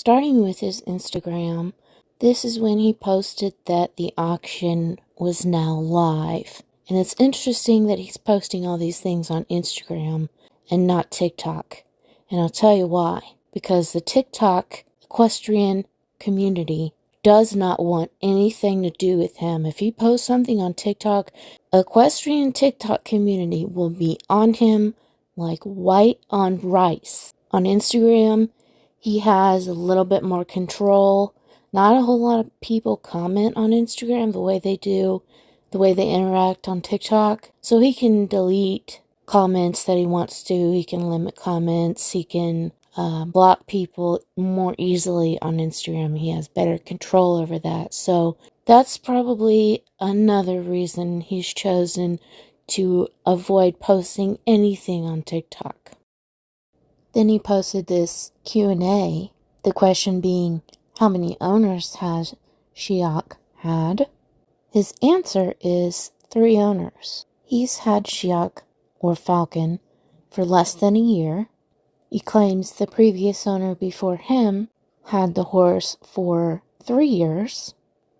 Starting with his Instagram, this is when he posted that the auction was now live. And it's interesting that he's posting all these things on Instagram and not TikTok. And I'll tell you why. Because the TikTok equestrian community does not want anything to do with him. If he posts something on TikTok, equestrian TikTok community will be on him like white on rice. On Instagram, he has a little bit more control. Not a whole lot of people comment on Instagram the way they do, the way they interact on TikTok. So he can delete comments that he wants to. He can limit comments. He can block people more easily on Instagram. He has better control over that. So that's probably another reason he's chosen to avoid posting anything on TikTok. Then he posted this Q&A, the question being, how many owners has Shiok had? His answer is 3 owners. He's had Shiok, or Falcon, for less than a year. He claims the previous owner before him had the horse for 3 years.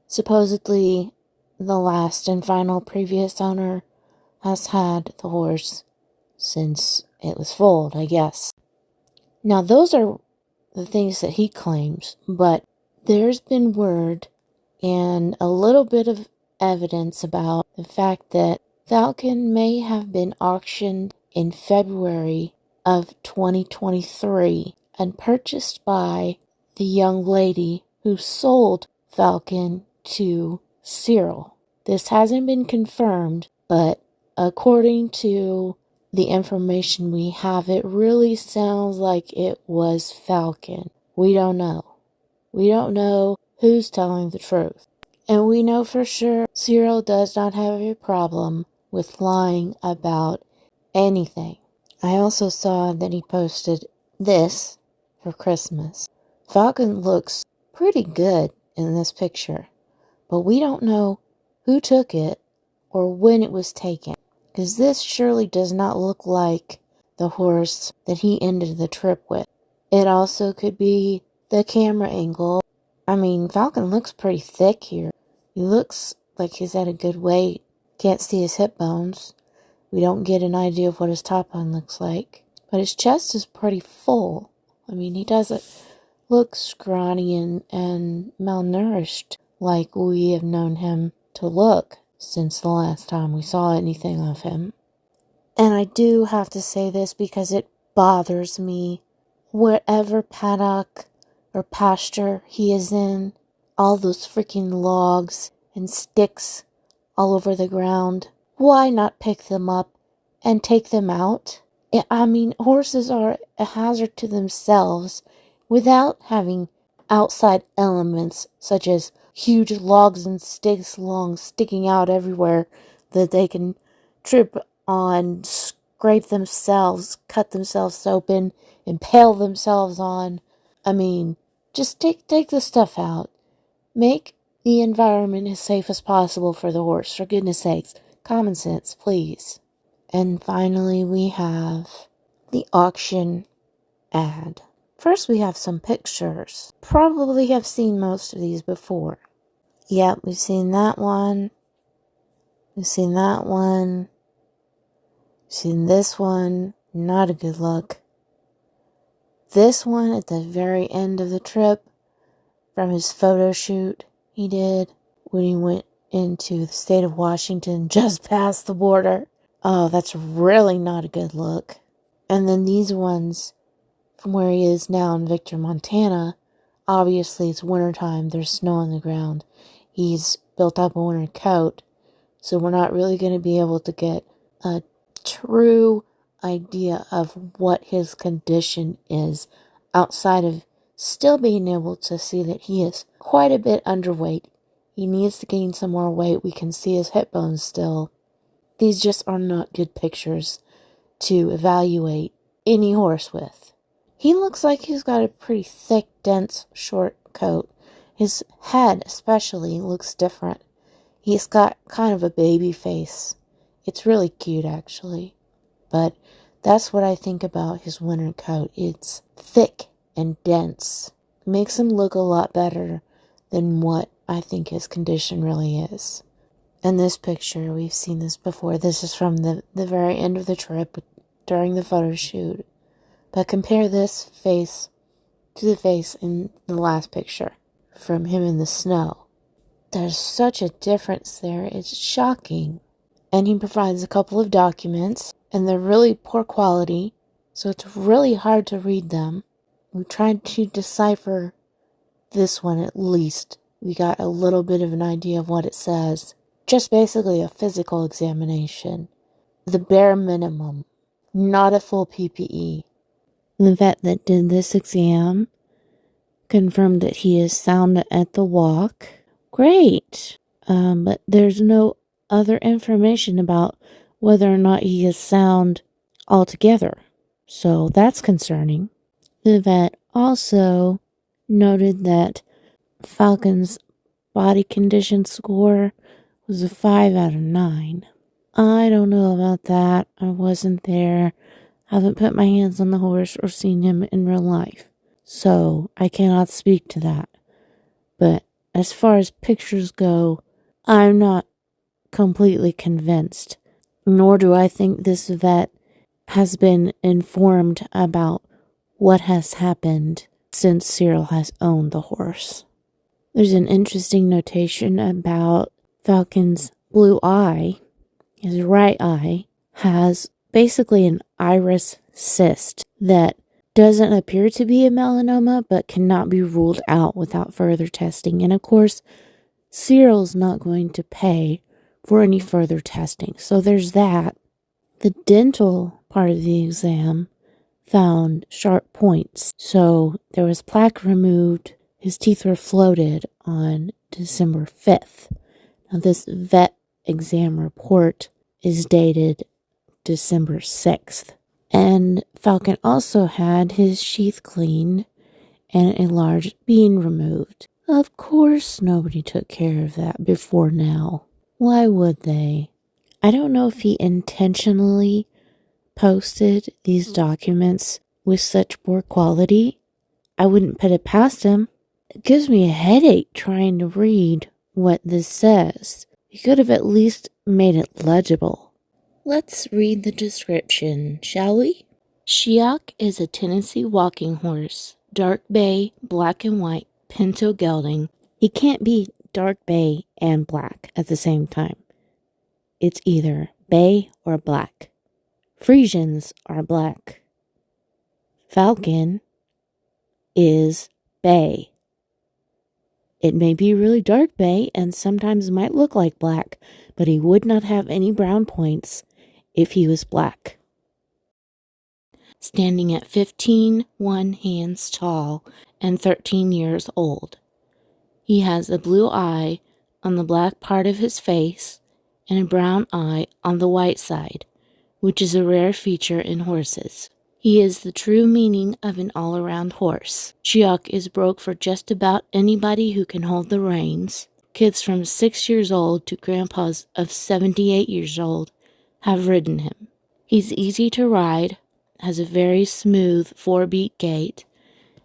Supposedly, the last and final previous owner has had the horse since it was foaled, I guess. Now, those are the things that he claims, but there's been word and a little bit of evidence about the fact that Falcon may have been auctioned in February of 2023 and purchased by the young lady who sold Falcon to Cyril. This hasn't been confirmed, but according to the information we have, it really sounds like it was Falcon. We don't know. We don't know who's telling the truth. And we know for sure Cyril does not have a problem with lying about anything. I also saw that he posted this for Christmas. Falcon looks pretty good in this picture, but we don't know who took it or when it was taken, because this surely does not look like the horse that he ended the trip with. It also could be the camera angle. I mean, Falcon looks pretty thick here. He looks like he's at a good weight. Can't see his hip bones. We don't get an idea of what his top bone looks like. But his chest is pretty full. I mean, he doesn't look scrawny and malnourished like we have known him to look since the last time we saw anything of him. And I do have to say this because it bothers me. Wherever paddock or pasture he is in, all those freaking logs and sticks all over the ground, why not pick them up and take them out? I mean, horses are a hazard to themselves without having outside elements such as huge logs and sticks sticking out everywhere that they can trip on, scrape themselves, cut themselves open, impale themselves on. I mean, just take the stuff out. Make the environment as safe as possible for the horse, for goodness sakes. Common sense, please. And finally, we have the auction ad. First, we have some pictures. Probably have seen most of these before. Yep, we've seen that one. We've seen that one. We've seen this one. Not a good look. This one at the very end of the trip from his photo shoot he did when he went into the state of Washington just past the border. Oh, that's really not a good look. And then these ones from where he is now in Victor, Montana. Obviously, it's wintertime. There's snow on the ground. He's built up a winter coat. So we're not really going to be able to get a true idea of what his condition is outside of still being able to see that he is quite a bit underweight. He needs to gain some more weight. We can see his hip bones still. These just are not good pictures to evaluate any horse with. He looks like he's got a pretty thick, dense, short coat. His head especially looks different. He's got kind of a baby face. It's really cute, actually. But that's what I think about his winter coat. It's thick and dense. makes him look a lot better than what I think his condition really is. And this picture, we've seen this before. This is from the very end of the trip during the photo shoot. But compare this face to the face in the last picture from him in the snow. There's such a difference there. It's shocking. And he provides a couple of documents, and they're really poor quality, so it's really hard to read them. We tried to decipher this one at least. We got a little bit of an idea of what it says. Just basically a physical examination. The bare minimum. Not a full PPE. The vet that did this exam confirmed that he is sound at the walk. Great. But there's no other information about whether or not he is sound altogether. So that's concerning. The vet also noted that Falcon's body condition score was a 5 out of 9. I don't know about that. I wasn't there. Haven't put my hands on the horse or seen him in real life. So I cannot speak to that. But as far as pictures go, I'm not completely convinced. Nor do I think this vet has been informed about what has happened since Cyril has owned the horse. There's an interesting notation about Falcon's blue eye. His right eye has basically an iris cyst that doesn't appear to be a melanoma, but cannot be ruled out without further testing. And of course, Cyril's not going to pay for any further testing. So there's that. The dental part of the exam found sharp points. So there was plaque removed. His teeth were floated on December 5th. Now this vet exam report is dated December 6th. And Falcon also had his sheath cleaned and a large bean removed. Of course nobody took care of that before now. Why would they? I don't know if he intentionally posted these documents with such poor quality. I wouldn't put it past him. It gives me a headache trying to read what this says. He could have at least made it legible. Let's read the description, shall we? Shiok is a Tennessee walking horse, dark bay, black and white, pinto gelding. He can't be dark bay and black at the same time. It's either bay or black. Frisians are black. Falcon is bay. It may be really dark bay and sometimes might look like black, but he would not have any brown points if he was black. Standing at 15 hands tall and 13 years old. He has a blue eye on the black part of his face and a brown eye on the white side, which is a rare feature in horses. He is the true meaning of an all-around horse. Shiok is broke for just about anybody who can hold the reins. Kids from 6 years old to grandpas of 78 years old have ridden him. He's easy to ride, has a very smooth 4-beat gait,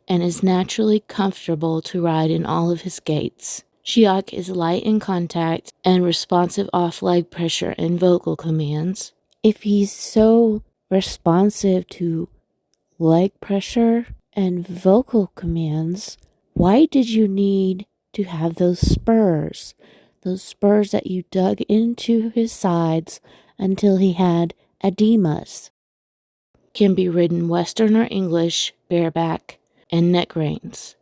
and is naturally comfortable to ride in all of his gaits. Shiok is light in contact and responsive off leg pressure and vocal commands. If he's so responsive to leg pressure and vocal commands, why did you need to have those spurs? Those spurs that you dug into his sides until he had edemas. Can be ridden Western or English, bareback, and neck reins.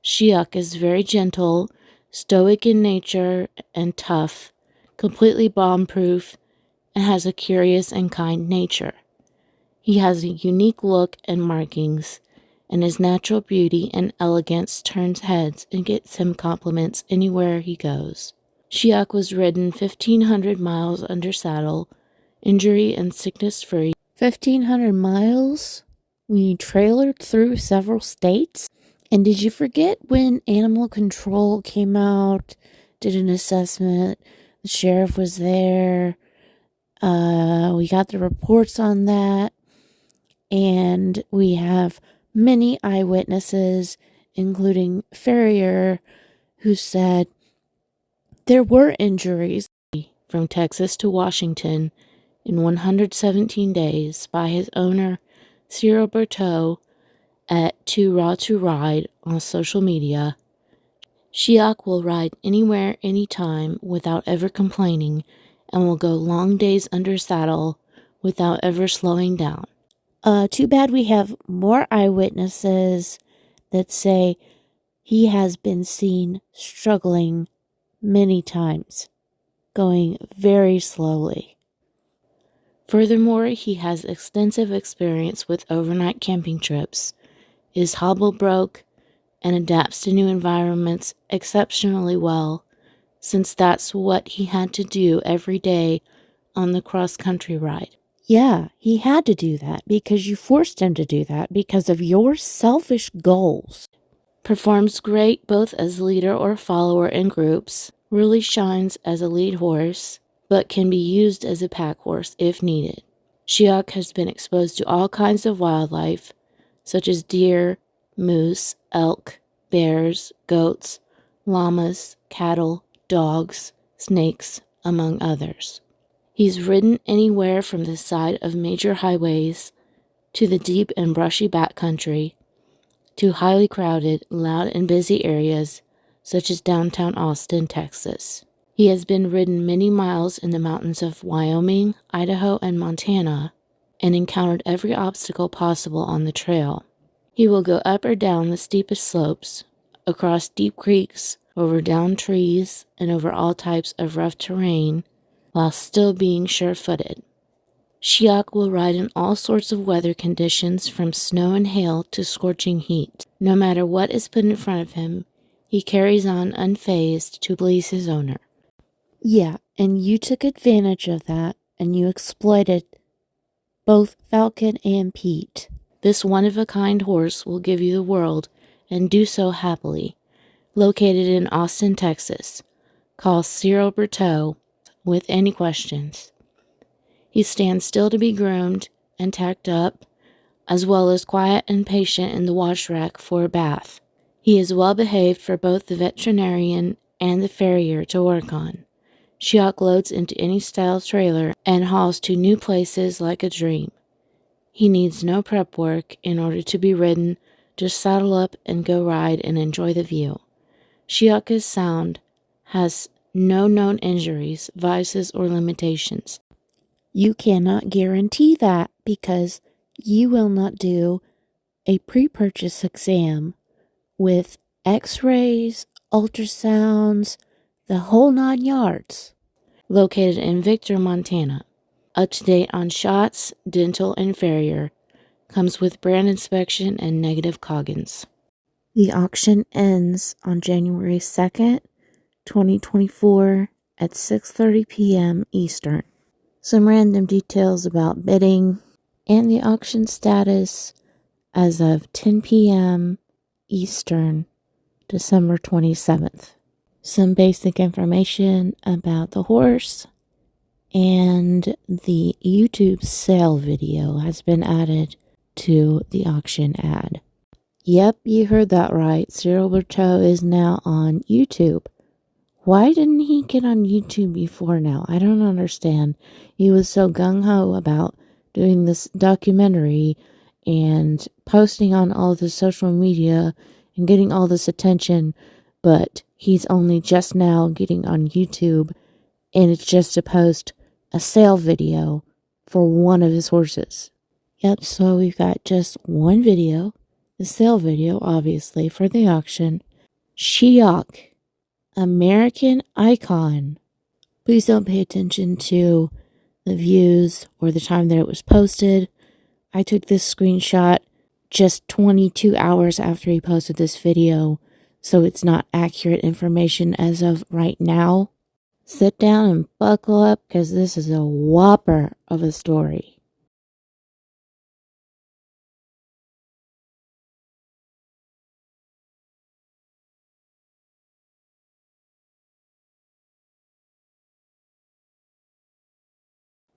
Shiok is very gentle, stoic in nature, and tough, completely bomb-proof, and has a curious and kind nature. He has a unique look and markings, and his natural beauty and elegance turns heads and gets him compliments anywhere he goes. Shiok was ridden 1,500 miles under saddle, injury and sickness-free. 1,500 miles? We trailered through several states? And did you forget when animal control came out, did an assessment, the sheriff was there, we got the reports on that, and we have many eyewitnesses including Farrier, who said there were injuries from Texas to Washington in 117 days by his owner, Cyril Bertheau, at 2RAW2RIDE on social media. Shiok will ride anywhere, anytime, without ever complaining, and will go long days under saddle without ever slowing down. Too bad we have more eyewitnesses that say he has been seen struggling many times, going very slowly. Furthermore, he has extensive experience with overnight camping trips, is hobble broke, and adapts to new environments exceptionally well, since that's what he had to do every day on the cross-country ride. Yeah, he had to do that because you forced him to do that because of your selfish goals. Performs great both as leader or follower in groups, really shines as a lead horse, but can be used as a pack horse if needed. Shiok has been exposed to all kinds of wildlife, such as deer, moose, elk, bears, goats, llamas, cattle, dogs, snakes, among others. He's ridden anywhere from the side of major highways to the deep and brushy backcountry to highly crowded, loud, and busy areas such as downtown Austin, Texas. He has been ridden many miles in the mountains of Wyoming, Idaho, and Montana, and encountered every obstacle possible on the trail. He will go up or down the steepest slopes, across deep creeks, over downed trees, and over all types of rough terrain, while still being sure-footed. Shiok will ride in all sorts of weather conditions from snow and hail to scorching heat. No matter what is put in front of him, he carries on unfazed to please his owner. Yeah, and you took advantage of that, and you exploited both Falcon and Pete. This one-of-a-kind horse will give you the world, and do so happily. Located in Austin, Texas. Call Cyril Bertheau with any questions. He stands still to be groomed and tacked up, as well as quiet and patient in the wash rack for a bath. He is well behaved for both the veterinarian and the farrier to work on. Shiok loads into any style trailer and hauls to new places like a dream. He needs no prep work in order to be ridden, just saddle up and go ride and enjoy the view. Shiok is sound, has no known injuries, vices, or limitations. You cannot guarantee that because you will not do a pre-purchase exam with x-rays, ultrasounds, the whole 9 yards. Located in Victor, Montana. Up to date on shots, dental, and farrier. Comes with brand inspection and negative Coggins. The auction ends on January 2nd, 2024 at 6:30 p.m. Eastern. Some random details about bidding and the auction status as of 10 p.m. Eastern, December 27th. Some basic information about the horse, and the YouTube sale video has been added to the auction ad. Yep, you heard that right. Cyril Bertheau is now on YouTube. Why didn't he get on YouTube before now? I don't understand. He was so gung-ho about doing this documentary and posting on all the social media and getting all this attention, but he's only just now getting on YouTube, and it's just to post a sale video for one of his horses. Yep, so we've got just one video, the sale video, obviously, for the auction. Shiok, American icon. Please don't pay attention to the views or the time that it was posted. I took this screenshot just 22 hours after he posted this video, so it's not accurate information as of right now. Sit down and buckle up because this is a whopper of a story.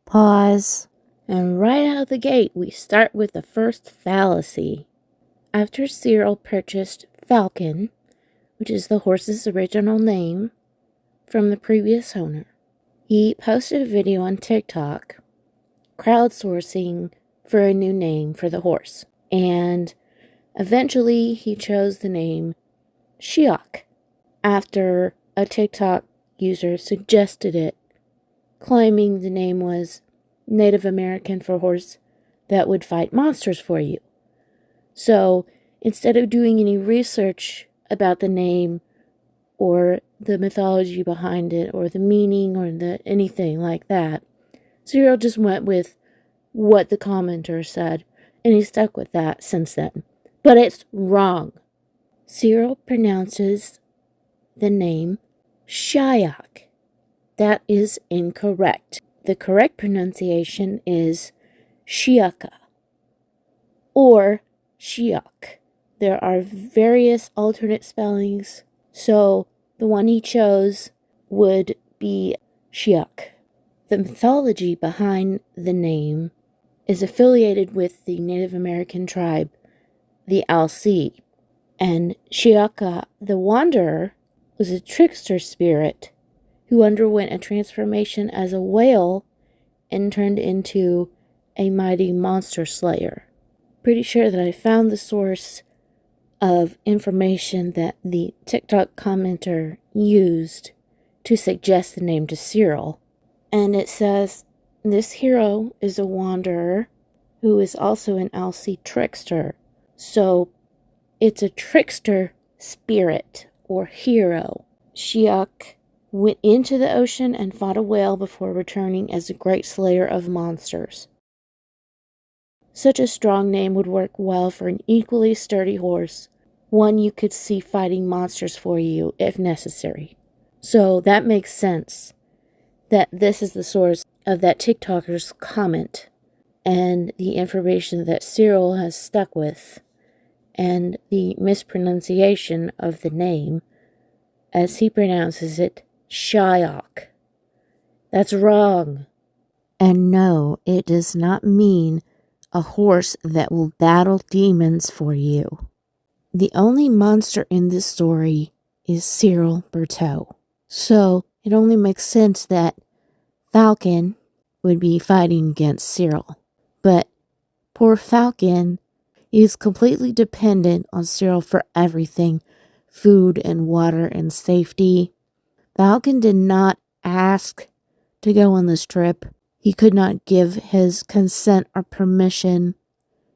Pause. And right out of the gate, we start with the first fallacy. After Cyril purchased Falcon, which is the horse's original name from the previous owner. He posted a video on TikTok crowdsourcing for a new name for the horse. And eventually he chose the name Shiok after a TikTok user suggested it, claiming the name was Native American for horse that would fight monsters for you. So instead of doing any research about the name or the mythology behind it or the meaning or anything like that, Cyril just went with what the commenter said, and he stuck with that since then. But it's wrong. Cyril pronounces the name Shiok. That is incorrect. The correct pronunciation is Shioka or Shiok. There are various alternate spellings, so the one he chose would be Shiok. The mythology behind the name is affiliated with the Native American tribe, the Alsea, and Shioka the Wanderer was a trickster spirit who underwent a transformation as a whale and turned into a mighty monster slayer. Pretty sure that I found the source of information that the TikTok commenter used to suggest the name to Cyril. And it says, this hero is a wanderer who is also an Alsea trickster. So it's a trickster spirit or hero. Shiok went into the ocean and fought a whale before returning as a great slayer of monsters. Such a strong name would work well for an equally sturdy horse, one you could see fighting monsters for you if necessary. So that makes sense that this is the source of that TikToker's comment and the information that Cyril has stuck with and the mispronunciation of the name as he pronounces it Shiok. That's wrong. And no, it does not mean a horse that will battle demons for you. The only monster in this story is Cyril Bertheau. So it only makes sense that Falcon would be fighting against Cyril. But poor Falcon is completely dependent on Cyril for everything, food and water and safety. Falcon did not ask to go on this trip. He could not give his consent or permission.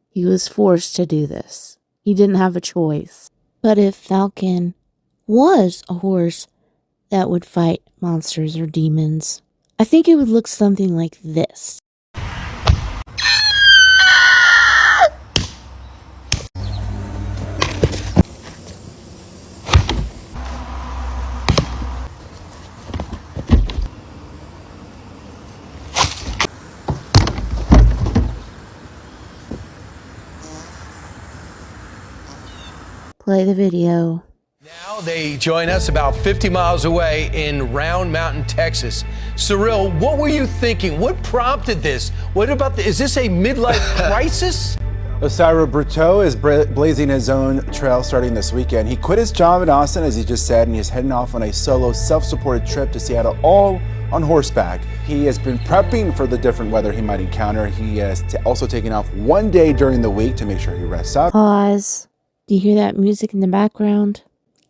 He was forced to do this. He didn't have a choice. But if Falcon was a horse that would fight monsters or demons, I think it would look something like this. Play the video. Now they join us about 50 miles away in Round Mountain, Texas. Cyril, what were you thinking? What prompted this? Is this a midlife crisis? Cyril Bertheau is blazing his own trail starting this weekend. He quit his job in Austin, as he just said, and he's heading off on a solo, self-supported trip to Seattle, all on horseback. He has been prepping for the different weather he might encounter. He is also taking off one day during the week to make sure he rests up. Pause. Do you hear that music in the background?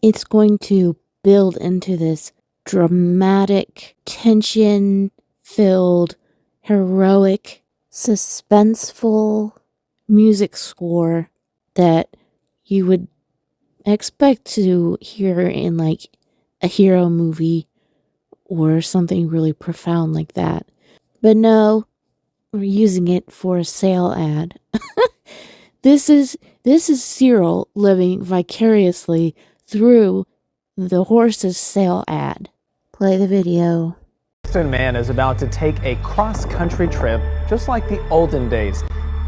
It's going to build into this dramatic, tension-filled, heroic, suspenseful music score that you would expect to hear in like a hero movie or something really profound like that. But no, we're using it for a sale ad. This is Cyril living vicariously through the horse's sale ad. Play the video. Equestrian man is about to take a cross-country trip just like the olden days.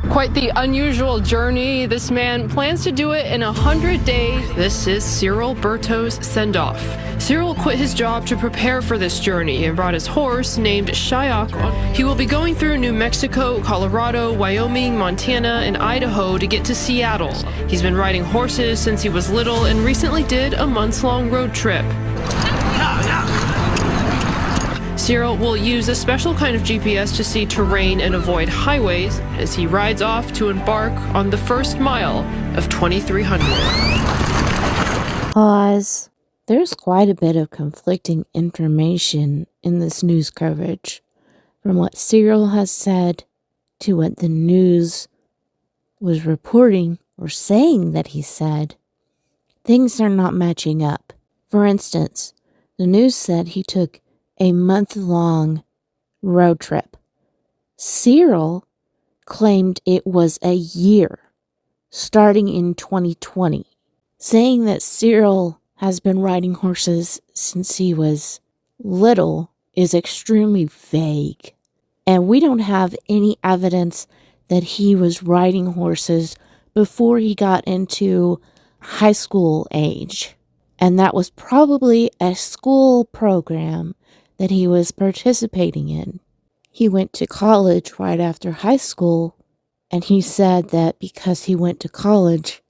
Quite the unusual journey. This man plans to do it in 100 days. This is Cyril Bertheau's send-off. Cyril quit his job to prepare for this journey and brought his horse, named Shiok. He will be going through New Mexico, Colorado, Wyoming, Montana, and Idaho to get to Seattle. He's been riding horses since he was little and recently did a months-long road trip. Cyril will use a special kind of GPS to see terrain and avoid highways as he rides off to embark on the first mile of 2300. Pause. There's quite a bit of conflicting information in this news coverage, from what Cyril has said to what the news was reporting or saying that he said. Things are not matching up. For instance, the news said he took a month-long road trip. Cyril claimed it was a year, starting in 2020, saying that Cyril has been riding horses since he was little is extremely vague. And we don't have any evidence that he was riding horses before he got into high school age. And that was probably a school program that he was participating in. He went to college right after high school, and he said that because he went to college,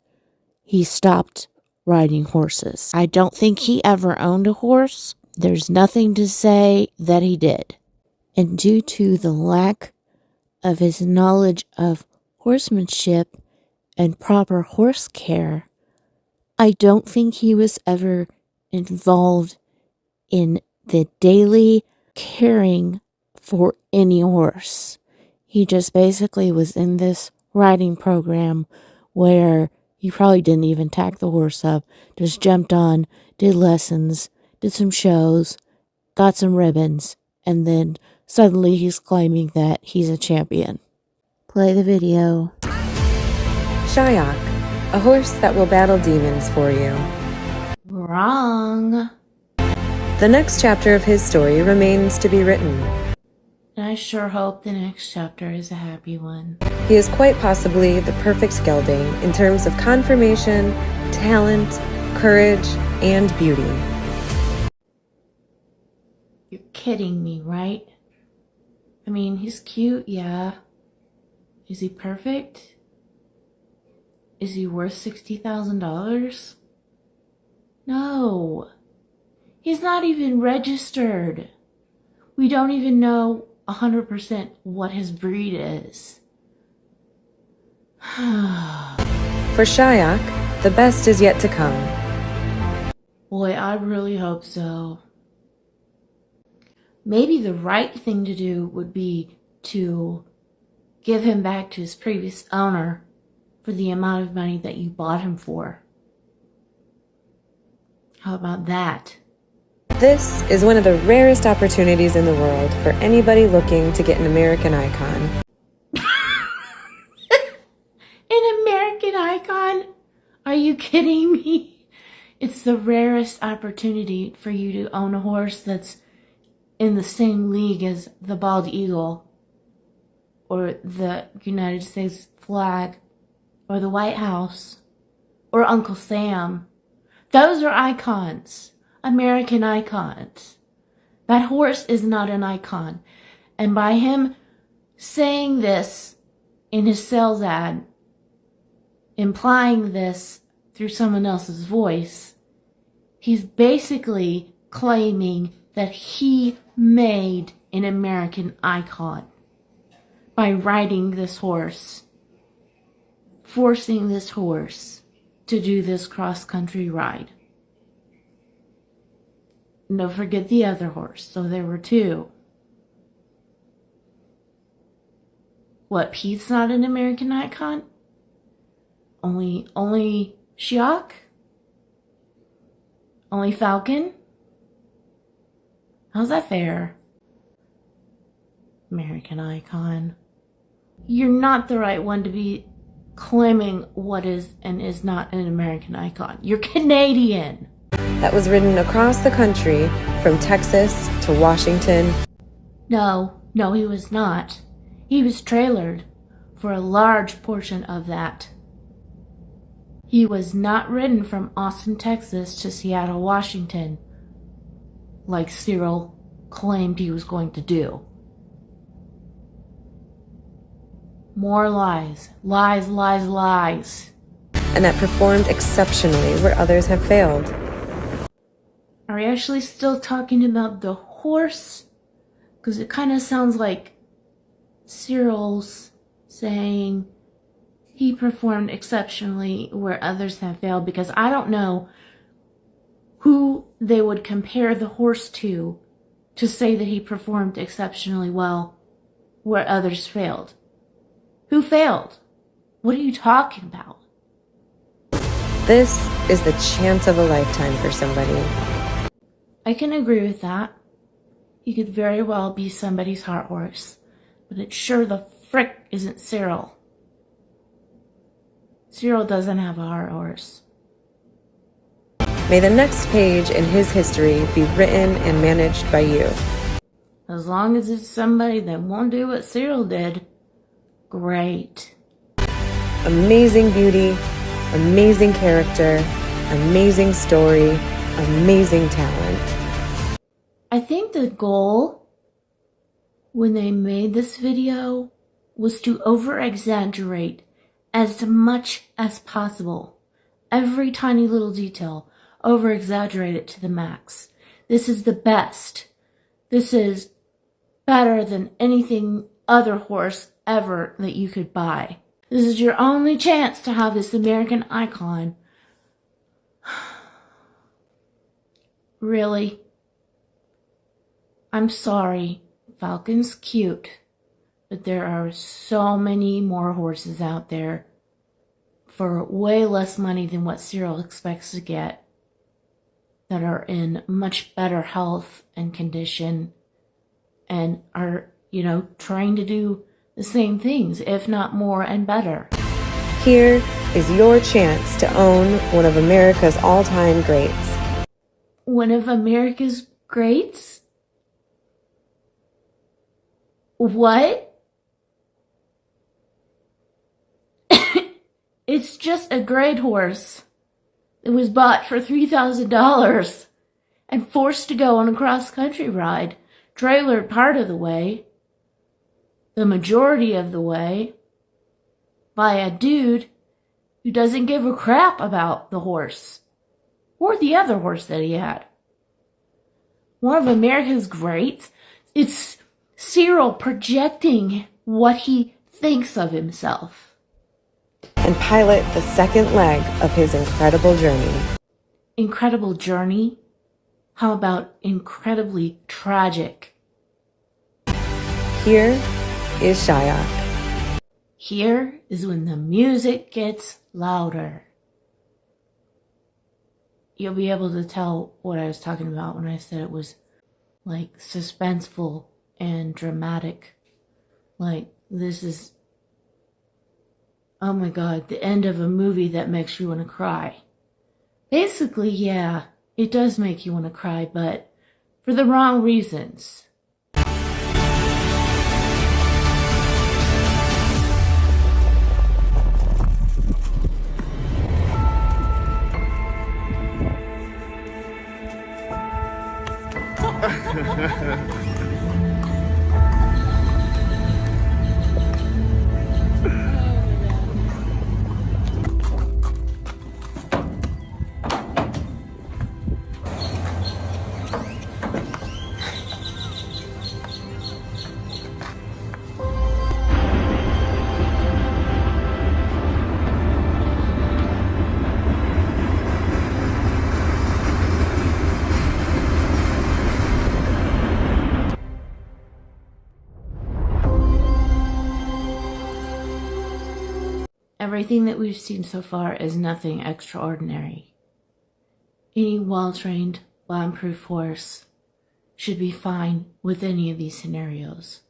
he stopped riding horses. I don't think he ever owned a horse. There's nothing to say that he did. And due to the lack of his knowledge of horsemanship and proper horse care, I don't think he was ever involved in the daily caring for any horse. He just basically was in this riding program where he probably didn't even tack the horse up, just jumped on, did lessons, did some shows, got some ribbons, and then suddenly he's claiming that he's a champion. Play the video. Shiok, a horse that will battle demons for you. Wrong. The next chapter of his story remains to be written. I sure hope the next chapter is a happy one. He is quite possibly the perfect gelding in terms of conformation, talent, courage, and beauty. You're kidding me, right? I mean, he's cute, yeah. Is he perfect? Is he worth $60,000? No. He's not even registered. We don't even know 100% what his breed is. For Shiok, the best is yet to come. Boy, I really hope so. Maybe the right thing to do would be to give him back to his previous owner for the amount of money that you bought him for. How about that? This is one of the rarest opportunities in the world for anybody looking to get an American icon. An American icon? Are you kidding me? It's the rarest opportunity for you to own a horse that's in the same league as the bald eagle, or the United States flag, or the White House, or Uncle Sam. Those are icons. American icons. That horse is not an icon. And by him saying this in his sales ad, implying this through someone else's voice, he's basically claiming that he made an American icon by riding this horse, forcing this horse to do this cross-country ride. Don't forget the other horse. So there were two. What, Pete's not an American icon? Only Shiok? Only Falcon? How's that fair? American icon. You're not the right one to be claiming what is and is not an American icon. You're Canadian. That was ridden across the country from Texas to Washington. No, he was not. He was trailered for a large portion of that. He was not ridden from Austin, Texas to Seattle, Washington, like Cyril claimed he was going to do. More lies. Lies, lies, lies. And that performed exceptionally where others have failed. Are we actually still talking about the horse? Because it kind of sounds like Cyril's saying he performed exceptionally where others have failed, because I don't know who they would compare the horse to say that he performed exceptionally well where others failed. Who failed? What are you talking about? This is the chance of a lifetime for somebody. I can agree with that. He could very well be somebody's heart horse, but it sure the frick isn't Cyril. Cyril doesn't have a heart horse. May the next page in his history be written and managed by you. As long as it's somebody that won't do what Cyril did, great. Amazing beauty, amazing character, amazing story, amazing talent. I think the goal when they made this video was to over-exaggerate as much as possible. Every tiny little detail, over-exaggerate it to the max. This is the best. This is better than anything other horse ever that you could buy. This is your only chance to have this American icon. Really? I'm sorry. Falcon's cute. But there are so many more horses out there for way less money than what Cyril expects to get that are in much better health and condition and are, trying to do the same things, if not more and better. Here is your chance to own one of America's all-time greats. One of America's greats? What? It's just a grade horse. It was bought for $3,000 and forced to go on a cross-country ride, trailered part of the way, the majority of the way, by a dude who doesn't give a crap about the horse or the other horse that he had. One of America's greats. It's Cyril projecting what he thinks of himself. And pilot the second leg of his incredible journey. Incredible journey? How about incredibly tragic? Here is Shiok. Here is when the music gets louder. You'll be able to tell what I was talking about when I said it was like suspenseful and dramatic. Like this is, oh my God, the end of a movie that makes you want to cry. Basically, yeah, it does make you want to cry, but for the wrong reasons. Everything that we've seen so far is nothing extraordinary. Any well-trained, bomb-proof horse should be fine with any of these scenarios.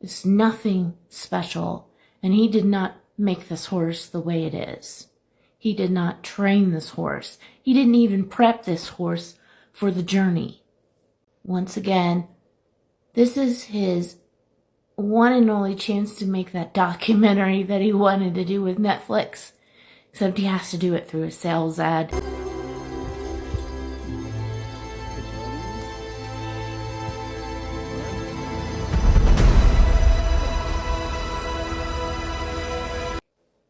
It's nothing special, and he did not make this horse the way it is. He did not train this horse. He didn't even prep this horse for the journey. Once again, this is his one and only chance to make that documentary that he wanted to do with Netflix. Except he has to do it through a sales ad.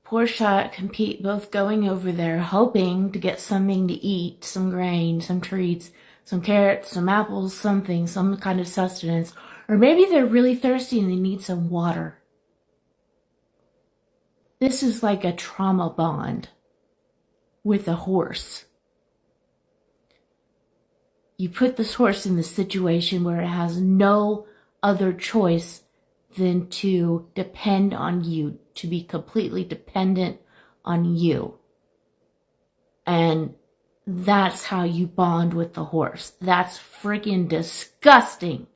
Poor Shiok and Pete both going over there hoping to get something to eat, some grain, some treats, some carrots, some apples, something, some kind of sustenance. Or maybe they're really thirsty and they need some water. This is like a trauma bond with a horse. You put this horse in the situation where it has no other choice than to depend on you, to be completely dependent on you. And that's how you bond with the horse. That's freaking disgusting.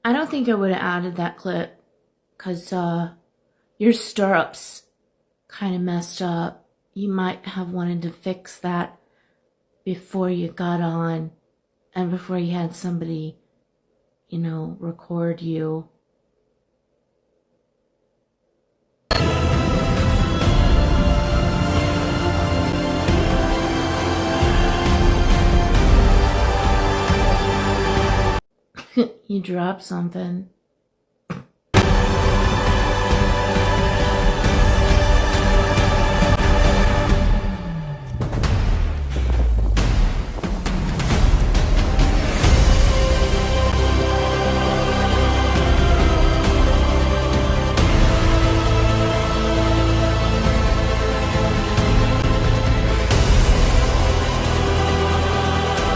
I don't think I would have added that clip because your stirrups kind of messed up. You might have wanted to fix that before you got on and before you had somebody, record you. You dropped something.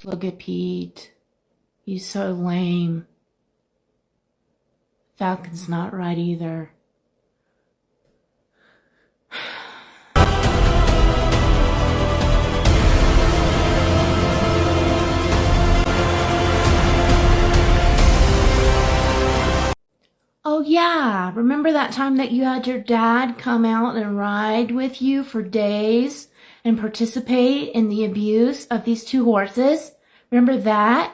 Look at Pete. He's so lame. Falcon's not right either. Oh yeah, remember that time that you had your dad come out and ride with you for days and participate in the abuse of these two horses? Remember that?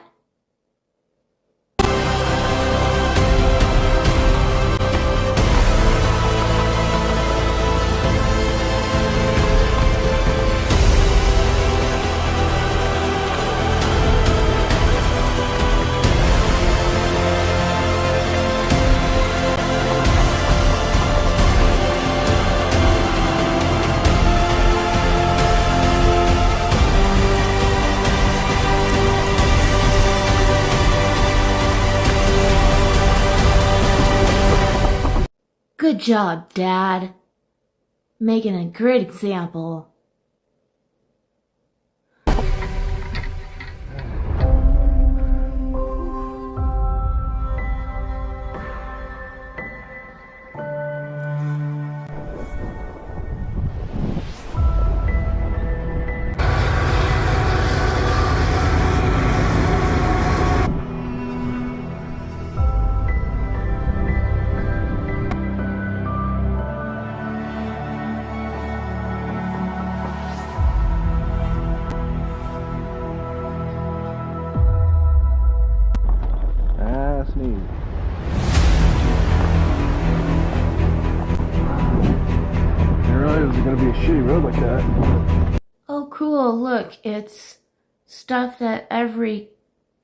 Good job, Dad. Making a great example. That's neat. I didn't realize it was going to be a shitty road like that. Oh, cool. Look, it's stuff that every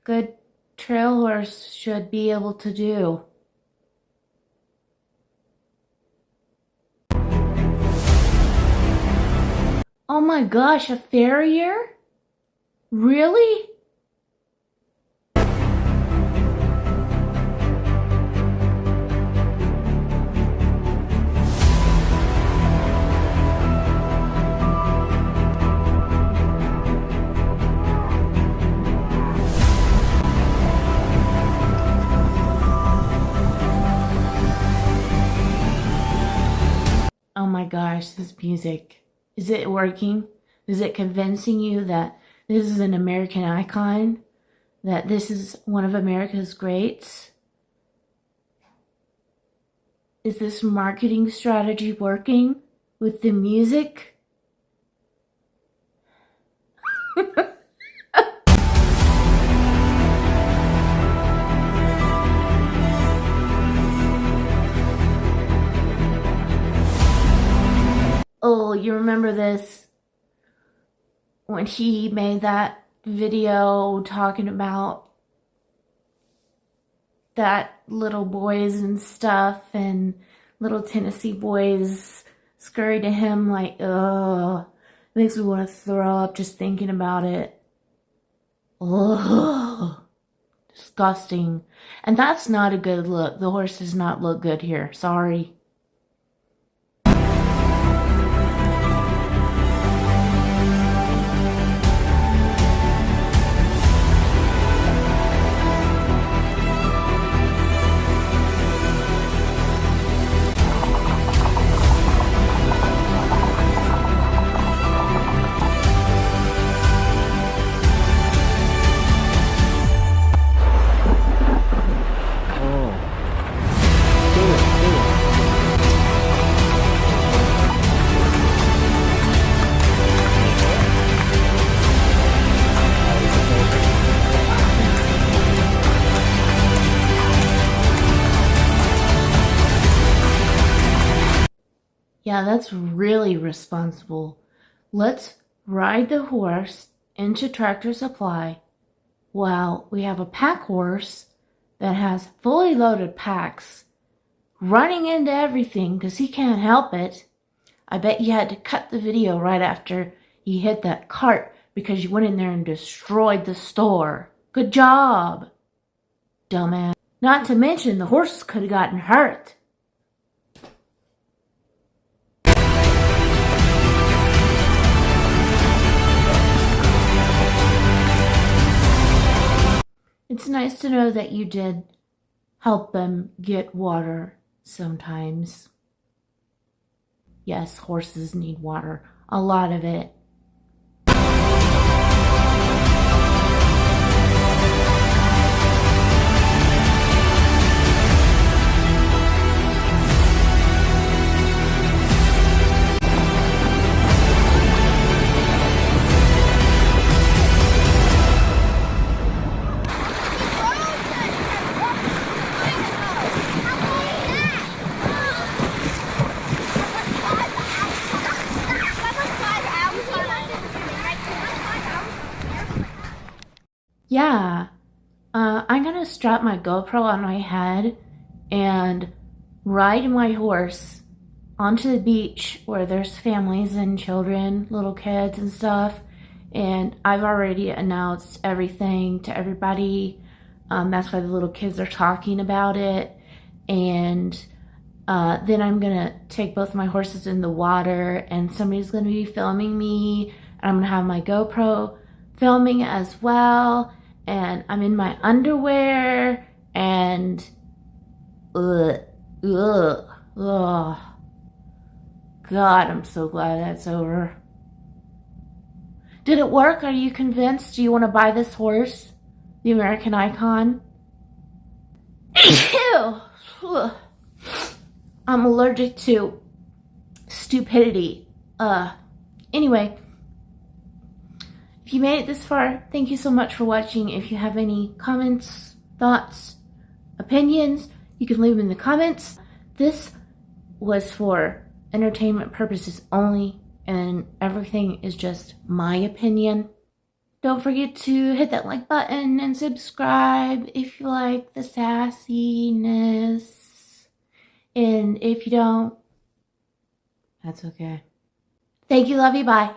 good trail horse should be able to do. Oh my gosh, a farrier? Really? Oh my gosh, this music. Is it working? Is it convincing you that this is an American icon, that this is one of America's greats? Is this marketing strategy working with the music? Oh, you remember this? When he made that video talking about that little boys and stuff, and little Tennessee boys scurry to him like, ugh, makes me want to throw up just thinking about it. Ugh, disgusting. And that's not a good look. The horse does not look good here. Sorry. Yeah, that's really responsible. Let's ride the horse into Tractor Supply while we have a pack horse that has fully loaded packs running into everything because he can't help it. I bet you had to cut the video right after he hit that cart because you went in there and destroyed the store. Good job, dumbass. Not to mention the horses could have gotten hurt. It's nice to know that you did help them get water sometimes. Yes, horses need water. A lot of it. Yeah, I'm gonna strap my GoPro on my head and ride my horse onto the beach where there's families and children, little kids and stuff. And I've already announced everything to everybody. That's why the little kids are talking about it. And then I'm gonna take both my horses in the water, and somebody's gonna be filming me, and I'm gonna have my GoPro filming as well. And I'm in my underwear, and God, I'm so glad that's over. Did it work? Are you convinced? Do you want to buy this horse? The American icon? Ew! I'm allergic to stupidity. Anyway. If you made it this far, thank you so much for watching. If you have any comments, thoughts, opinions, you can leave them in the comments. This was for entertainment purposes only, and everything is just my opinion. Don't forget to hit that like button and subscribe if you like the sassiness. And if you don't, that's okay. Thank you, love you, bye.